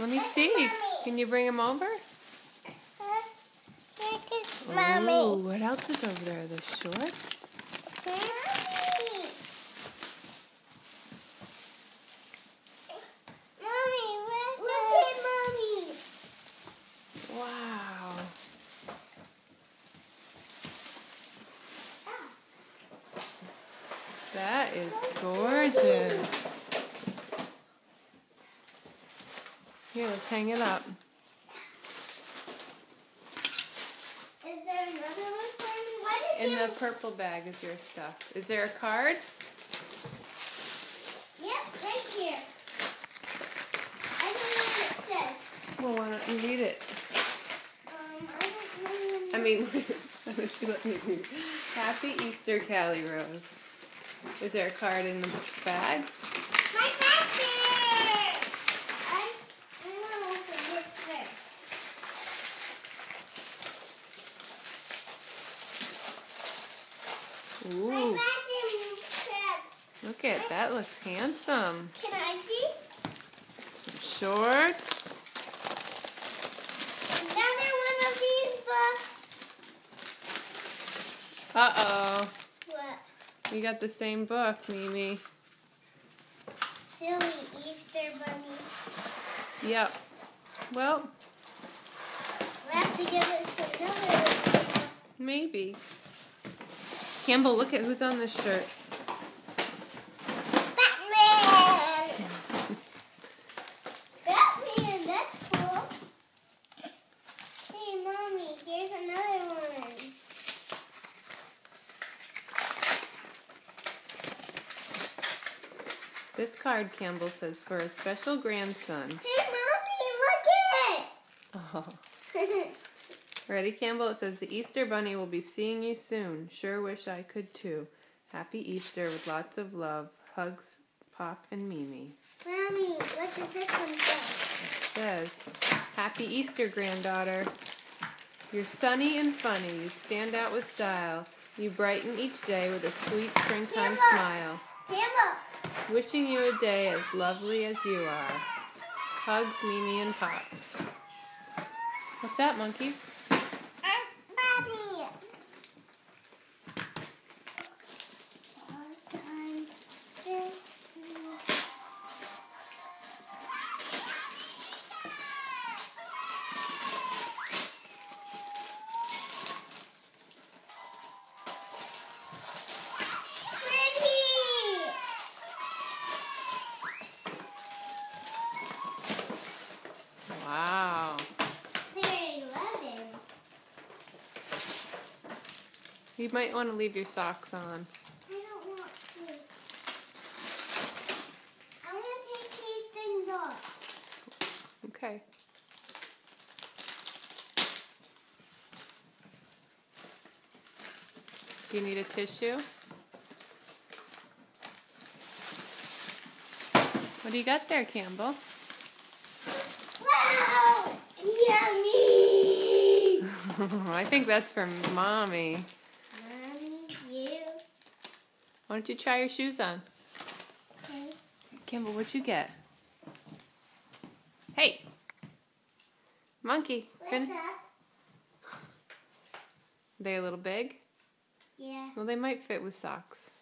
Let me see. Can you bring him over? Mommy. Oh, what else is over there? The shorts? Mommy, look at Mommy. Wow. That is gorgeous. Here, let's hang it up. Is there another one for me? What is In the purple bag is your stuff. Is there a card? Yep, right here. I don't know what it says. Well, why don't you read it? I don't know. I mean, why don't you let me read? Happy Easter, Callie Rose. Is there a card in the bag? My packet! I want to open this first. Ooh, My packet said. look at that. Looks handsome. Can I see? Some shorts. Another one of these books. Uh-oh. What? We got the same book, Mimi. Silly Easter bunny. Yep. Well, We'll have to give this to another one. maybe. Campbell, look at who's on this shirt. Batman! Batman, that's cool. Hey, Mommy, here's another one. This card, Campbell says, for a special grandson. Hey, Mommy, Oh. look it! Ready, Campbell? It says, the Easter Bunny will be seeing you soon. Sure wish I could too. Happy Easter with lots of love. Hugs, Pop and Mimi. Mommy, what does this one say? It says, Happy Easter, granddaughter. You're sunny and funny. You stand out with style. You brighten each day with a sweet springtime smile. Campbell! Wishing you a day as lovely as you are. Hugs, Mimi and Pop. What's that, Monkey? Mommy! Wow. Very 11. You might want to leave your socks on. I don't want to. I want to take these things off. Okay. Do you need a tissue? What do you got there, Campbell? Wow! Yummy! I think that's for Mommy. Mommy, you. Why don't you try your shoes on? Okay. Campbell, what'd you get? Hey! Monkey. What's that? They a little big? Yeah. Well, they might fit with socks.